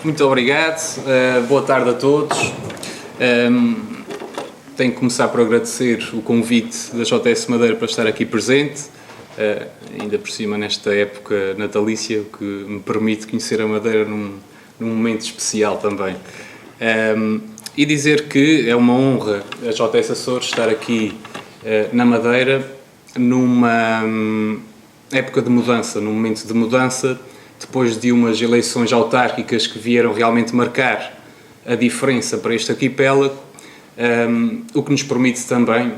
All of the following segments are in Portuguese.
Muito obrigado, boa tarde a todos. Tenho que começar por agradecer o convite da JS Madeira para estar aqui presente, ainda por cima nesta época natalícia, o que me permite conhecer a Madeira num momento especial também. E dizer que é uma honra a JS Açores estar aqui na Madeira numa época de mudança, num momento de mudança, depois de umas eleições autárquicas que vieram realmente marcar a diferença para este arquipélago, o que nos permite também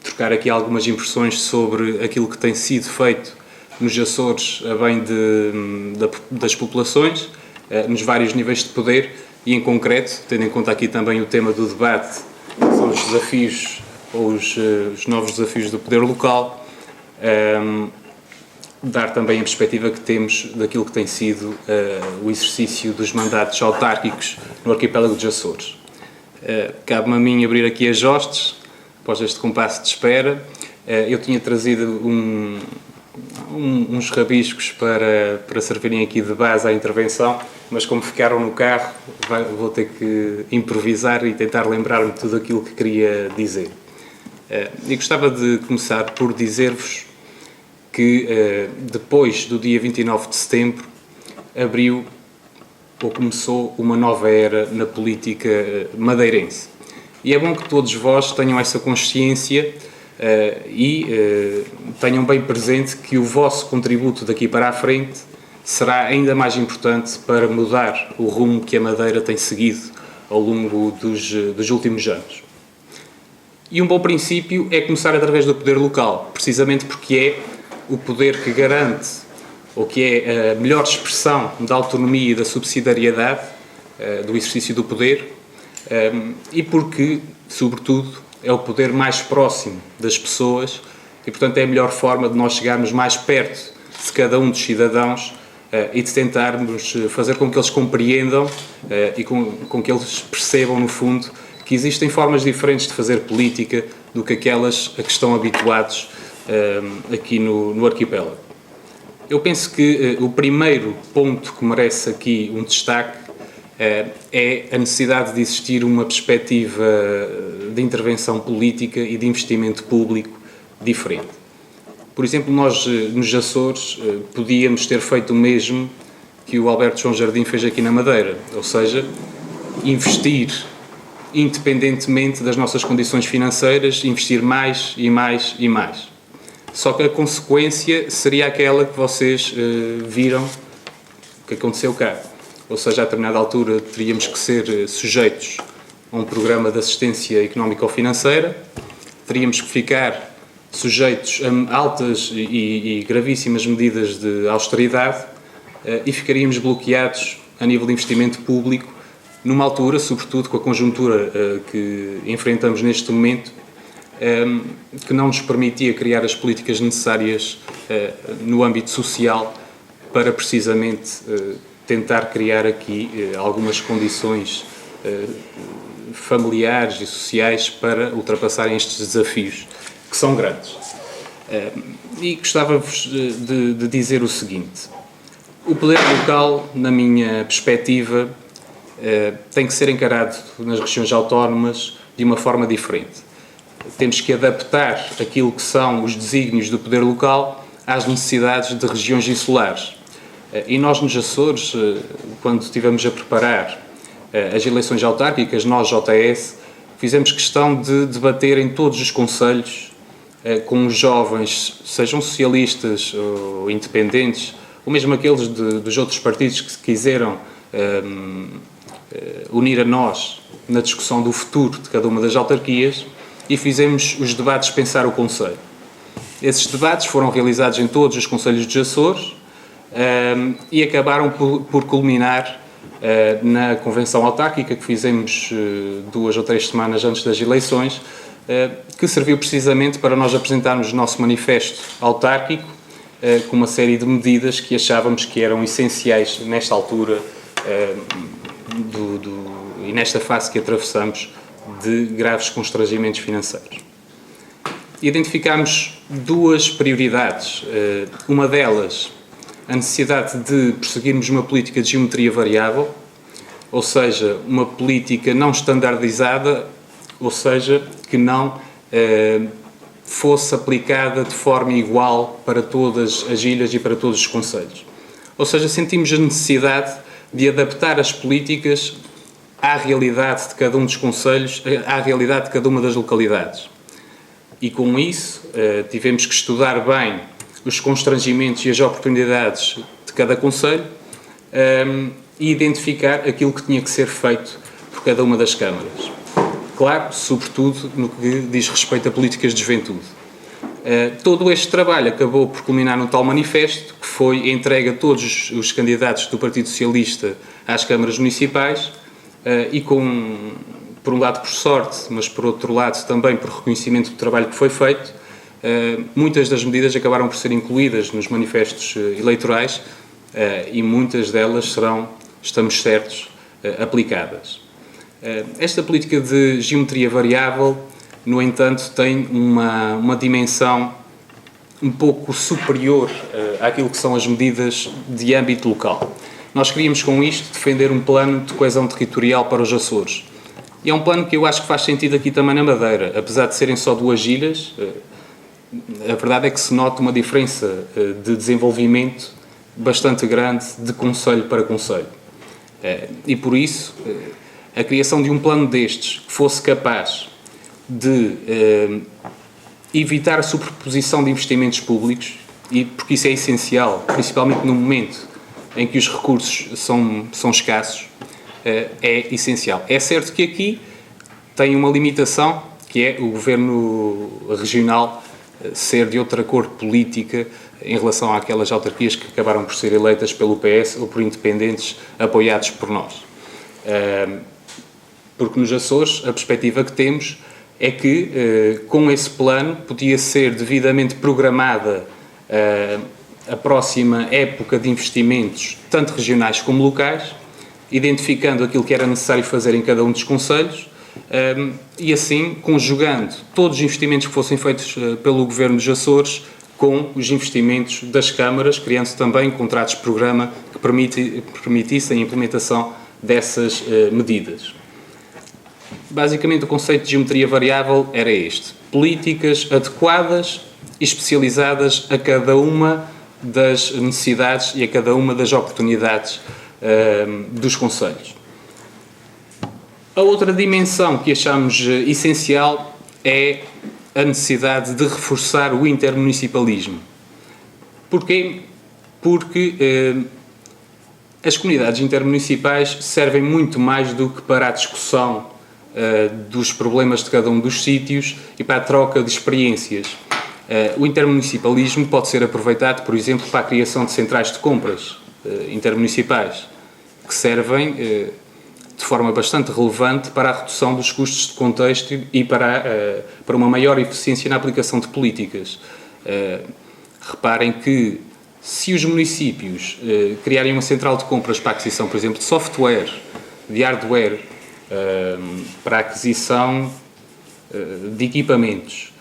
trocar aqui algumas impressões sobre aquilo que tem sido feito nos Açores a bem das populações, nos vários níveis de poder e, em concreto, tendo em conta aqui também o tema do debate, que são os desafios ou os novos desafios do poder local, dar também a perspectiva que temos daquilo que tem sido o exercício dos mandatos autárquicos no arquipélago dos Açores. Cabe-me a mim abrir aqui as hostes, após este compasso de espera. Eu tinha trazido uns rabiscos para servirem aqui de base à intervenção, mas como ficaram no carro, vou ter que improvisar e tentar lembrar-me de tudo aquilo que queria dizer. E gostava de começar por dizer-vos que depois do dia 29 de setembro começou uma nova era na política madeirense. E é bom que todos vós tenham essa consciência e tenham bem presente que o vosso contributo daqui para a frente será ainda mais importante para mudar o rumo que a Madeira tem seguido ao longo dos últimos anos. E um bom princípio é começar através do poder local, precisamente porque é o poder que garante, ou que é a melhor expressão da autonomia e da subsidiariedade do exercício do poder, e porque, sobretudo, é o poder mais próximo das pessoas e, portanto, é a melhor forma de nós chegarmos mais perto de cada um dos cidadãos e de tentarmos fazer com que eles compreendam e com que eles percebam, no fundo, que existem formas diferentes de fazer política do que aquelas a que estão habituados aqui no arquipélago. Eu penso que o primeiro ponto que merece aqui um destaque é a necessidade de existir uma perspectiva de intervenção política e de investimento público diferente. Por exemplo, nós nos Açores podíamos ter feito o mesmo que o Alberto João Jardim fez aqui na Madeira, ou seja, investir independentemente das nossas condições financeiras, investir mais e mais e mais. Só que a consequência seria aquela que vocês viram que aconteceu cá. Ou seja, a determinada altura teríamos que ser sujeitos a um programa de assistência económica ou financeira, teríamos que ficar sujeitos a altas e gravíssimas medidas de austeridade e ficaríamos bloqueados a nível de investimento público numa altura, sobretudo com a conjuntura que enfrentamos neste momento, que não nos permitia criar as políticas necessárias no âmbito social para precisamente tentar criar aqui algumas condições familiares e sociais para ultrapassarem estes desafios, que são grandes. E gostava-vos de dizer o seguinte: o poder local, na minha perspectiva, tem que ser encarado nas regiões autónomas de uma forma diferente. Temos que adaptar aquilo que são os desígnios do poder local às necessidades de regiões insulares. E nós nos Açores, quando estivemos a preparar as eleições autárquicas, nós, JS, fizemos questão de debater em todos os concelhos com os jovens, sejam socialistas ou independentes, ou mesmo aqueles dos outros partidos que se quiseram unir a nós na discussão do futuro de cada uma das autarquias, e fizemos os debates Pensar o Concelho. Esses debates foram realizados em todos os concelhos dos Açores e acabaram por culminar na convenção autárquica que fizemos 2 ou 3 semanas antes das eleições, que serviu precisamente para nós apresentarmos o nosso manifesto autárquico com uma série de medidas que achávamos que eram essenciais nesta altura e nesta fase que atravessamos de graves constrangimentos financeiros. Identificámos 2 prioridades. Uma delas, a necessidade de prosseguirmos uma política de geometria variável, ou seja, uma política não standardizada, ou seja, que não fosse aplicada de forma igual para todas as ilhas e para todos os concelhos. Ou seja, sentimos a necessidade de adaptar as políticas à realidade de cada um dos concelhos, à realidade de cada uma das localidades. E com isso, tivemos que estudar bem os constrangimentos e as oportunidades de cada concelho e identificar aquilo que tinha que ser feito por cada uma das câmaras. Claro, sobretudo no que diz respeito a políticas de juventude. Todo este trabalho acabou por culminar no tal manifesto, que foi entregue a todos os candidatos do Partido Socialista às câmaras municipais e por um lado por sorte, mas por outro lado também por reconhecimento do trabalho que foi feito, muitas das medidas acabaram por ser incluídas nos manifestos eleitorais e muitas delas serão, estamos certos, aplicadas. Esta política de geometria variável, no entanto, tem uma dimensão um pouco superior àquilo que são as medidas de âmbito local. Nós queríamos, com isto, defender um plano de coesão territorial para os Açores. E é um plano que eu acho que faz sentido aqui também na Madeira. Apesar de serem só 2 ilhas, a verdade é que se nota uma diferença de desenvolvimento bastante grande de concelho para concelho. E por isso, a criação de um plano destes que fosse capaz de evitar a superposição de investimentos públicos, e porque isso é essencial, principalmente no momento em que os recursos são escassos, é essencial. É certo que aqui tem uma limitação, que é o governo regional ser de outra cor política em relação àquelas autarquias que acabaram por ser eleitas pelo PS ou por independentes apoiados por nós. Porque nos Açores a perspectiva que temos é que com esse plano podia ser devidamente programada a próxima época de investimentos, tanto regionais como locais, identificando aquilo que era necessário fazer em cada um dos concelhos e assim conjugando todos os investimentos que fossem feitos pelo Governo dos Açores com os investimentos das câmaras, criando também contratos de programa que permitissem a implementação dessas medidas. Basicamente, o conceito de geometria variável era este: políticas adequadas e especializadas a cada uma das necessidades e a cada uma das oportunidades dos concelhos. A outra dimensão que achamos essencial é a necessidade de reforçar o intermunicipalismo. Porquê? Porque as comunidades intermunicipais servem muito mais do que para a discussão dos problemas de cada um dos sítios e para a troca de experiências. O intermunicipalismo pode ser aproveitado, por exemplo, para a criação de centrais de compras intermunicipais, que servem de forma bastante relevante para a redução dos custos de contexto e para uma maior eficiência na aplicação de políticas. Reparem que se os municípios criarem uma central de compras para a aquisição, por exemplo, de software, de hardware, para a aquisição de equipamentos,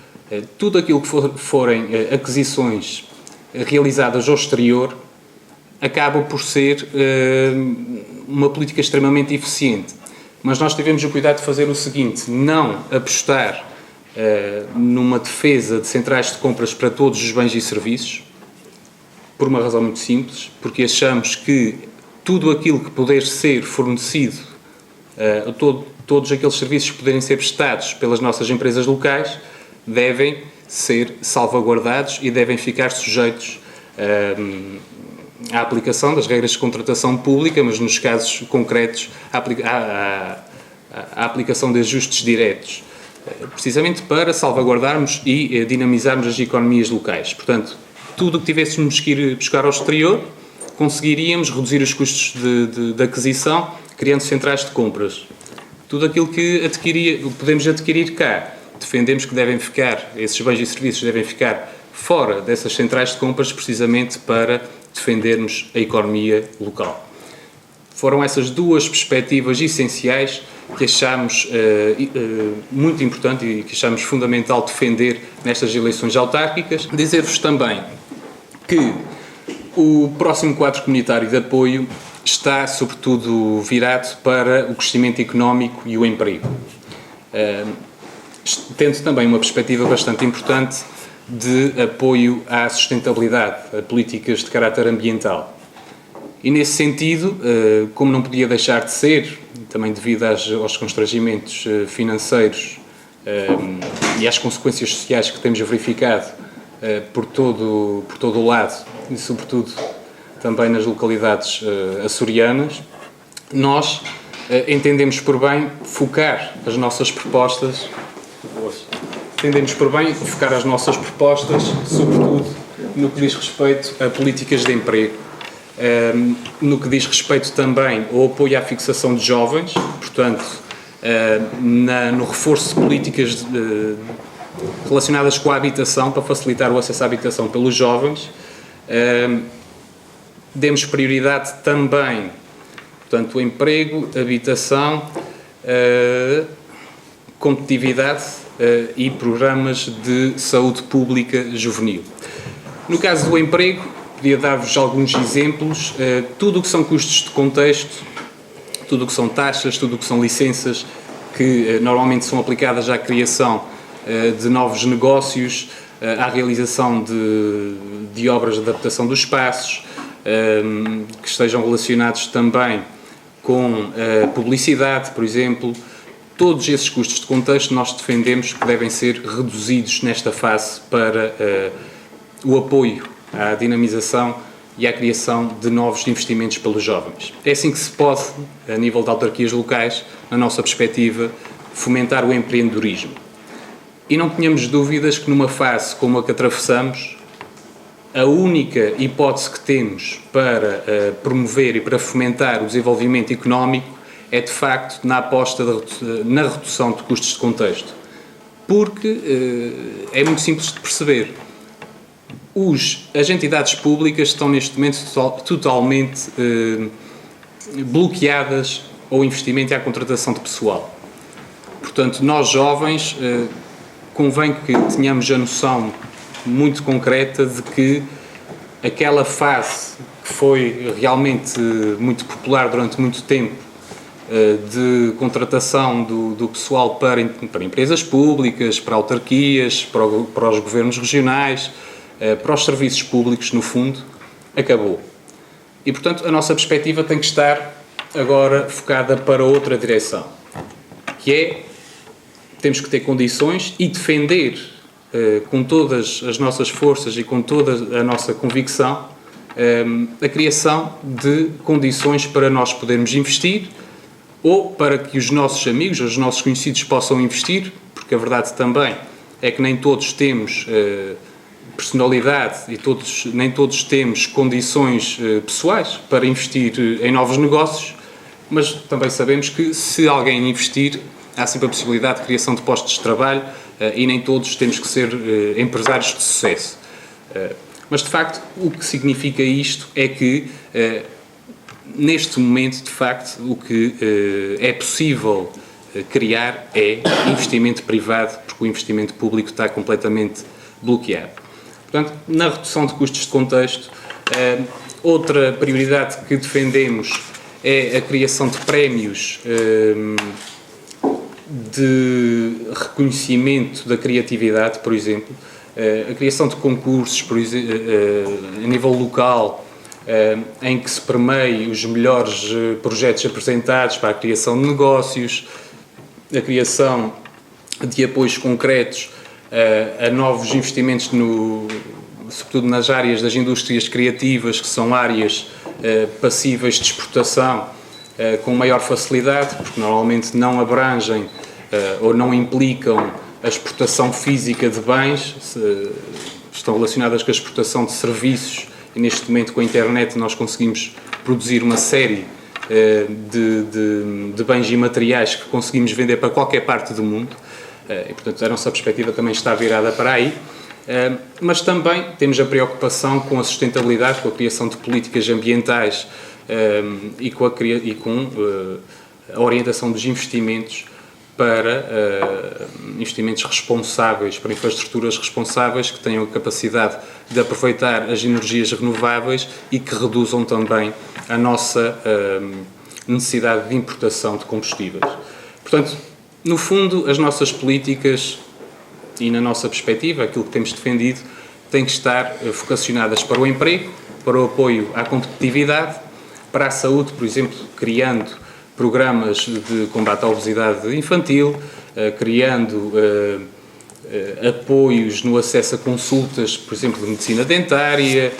tudo aquilo que forem aquisições realizadas ao exterior acaba por ser uma política extremamente eficiente. Mas nós tivemos o cuidado de fazer o seguinte: não apostar numa defesa de centrais de compras para todos os bens e serviços, por uma razão muito simples, porque achamos que tudo aquilo que puder ser fornecido, todos aqueles serviços que puderem ser prestados pelas nossas empresas locais, devem ser salvaguardados e devem ficar sujeitos à aplicação das regras de contratação pública, mas nos casos concretos à aplicação de ajustes diretos, precisamente para salvaguardarmos e dinamizarmos as economias locais. Portanto, tudo o que tivéssemos que ir buscar ao exterior, conseguiríamos reduzir os custos de aquisição, criando centrais de compras. Tudo aquilo que podemos adquirir cá, defendemos que devem ficar, esses bens e serviços devem ficar fora dessas centrais de compras, precisamente para defendermos a economia local. Foram essas duas perspectivas essenciais que achamos muito importante e que achamos fundamental defender nestas eleições autárquicas. Dizer-vos também que o próximo quadro comunitário de apoio está sobretudo virado para o crescimento económico e o emprego, tendo também uma perspectiva bastante importante de apoio à sustentabilidade, a políticas de caráter ambiental. E nesse sentido, como não podia deixar de ser, também devido aos constrangimentos financeiros e às consequências sociais que temos verificado por todo o lado, e sobretudo também nas localidades açorianas, nós entendemos por bem focar as nossas propostas, sobretudo no que diz respeito a políticas de emprego, no que diz respeito também ao apoio à fixação de jovens, portanto, no reforço de políticas relacionadas com a habitação, para facilitar o acesso à habitação pelos jovens. Demos prioridade também, portanto, o emprego, habitação, competitividade e programas de saúde pública juvenil. No caso do emprego, podia dar-vos alguns exemplos. Tudo o que são custos de contexto, tudo o que são taxas, tudo o que são licenças que normalmente são aplicadas à criação de novos negócios, à realização de obras de adaptação dos espaços, que estejam relacionados também com publicidade, por exemplo. Todos esses custos de contexto nós defendemos que devem ser reduzidos nesta fase para o apoio à dinamização e à criação de novos investimentos pelos jovens. É assim que se pode, a nível de autarquias locais, na nossa perspectiva, fomentar o empreendedorismo. E não tenhamos dúvidas que numa fase como a que atravessamos, a única hipótese que temos para promover e para fomentar o desenvolvimento económico é, de facto, na aposta na redução de custos de contexto. Porque é muito simples de perceber. As entidades públicas estão, neste momento, totalmente bloqueadas ao investimento e à contratação de pessoal. Portanto, nós jovens, convém que tenhamos a noção muito concreta de que aquela fase que foi realmente muito popular durante muito tempo, de contratação do pessoal para empresas públicas, para autarquias, para os governos regionais, para os serviços públicos, no fundo, acabou. E, portanto, a nossa perspectiva tem que estar agora focada para outra direção, que é, temos que ter condições e defender com todas as nossas forças e com toda a nossa convicção a criação de condições para nós podermos investir ou para que os nossos amigos, os nossos conhecidos possam investir, porque a verdade também é que nem todos temos personalidade e nem todos temos condições pessoais para investir em novos negócios, mas também sabemos que se alguém investir, há sempre a possibilidade de criação de postos de trabalho e nem todos temos que ser empresários de sucesso. Mas, de facto, o que significa isto é que, neste momento, de facto, o que é possível criar é investimento privado, porque o investimento público está completamente bloqueado. Portanto, na redução de custos de contexto, outra prioridade que defendemos é a criação de prémios de reconhecimento da criatividade, por exemplo, a criação de concursos, por exemplo, a nível local, em que se premie os melhores projetos apresentados para a criação de negócios, a criação de apoios concretos a novos investimentos, sobretudo nas áreas das indústrias criativas, que são áreas passíveis de exportação com maior facilidade, porque normalmente não abrangem ou não implicam a exportação física de bens, estão relacionadas com a exportação de serviços, e neste momento com a internet nós conseguimos produzir uma série de bens e materiais que conseguimos vender para qualquer parte do mundo, e portanto a nossa perspectiva também está virada para aí, mas também temos a preocupação com a sustentabilidade, com a criação de políticas ambientais e com a orientação dos investimentos para investimentos responsáveis, para infraestruturas responsáveis que tenham a capacidade de aproveitar as energias renováveis e que reduzam também a nossa necessidade de importação de combustíveis. Portanto, no fundo, as nossas políticas e na nossa perspectiva, aquilo que temos defendido, têm que estar vocacionadas para o emprego, para o apoio à competitividade, para a saúde, por exemplo, criando programas de combate à obesidade infantil, criando apoios no acesso a consultas, por exemplo, de medicina dentária,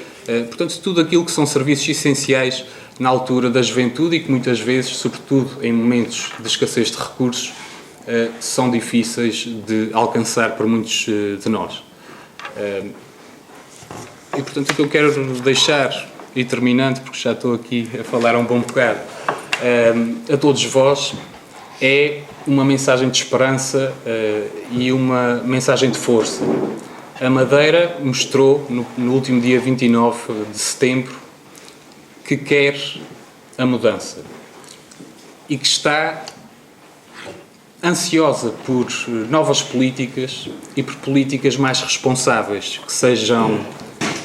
portanto, tudo aquilo que são serviços essenciais na altura da juventude e que muitas vezes, sobretudo em momentos de escassez de recursos, são difíceis de alcançar por muitos de nós. E, portanto, o que eu quero deixar, e terminando, porque já estou aqui a falar um bom bocado, a todos vós, é uma mensagem de esperança e uma mensagem de força. A Madeira mostrou, no último dia 29 de setembro, que quer a mudança e que está ansiosa por novas políticas e por políticas mais responsáveis, que sejam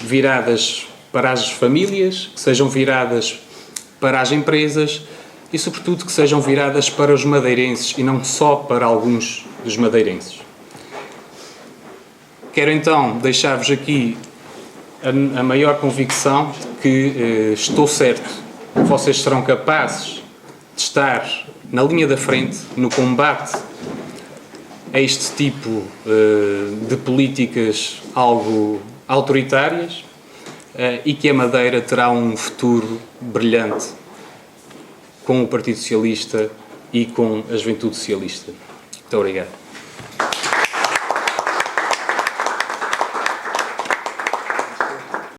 viradas para as famílias, que sejam viradas para as empresas e, sobretudo, que sejam viradas para os madeirenses e não só para alguns dos madeirenses. Quero então deixar-vos aqui a maior convicção de que estou certo que vocês serão capazes de estar na linha da frente no combate a este tipo de políticas algo autoritárias e que a Madeira terá um futuro brilhante com o Partido Socialista e com a Juventude Socialista. Muito obrigado.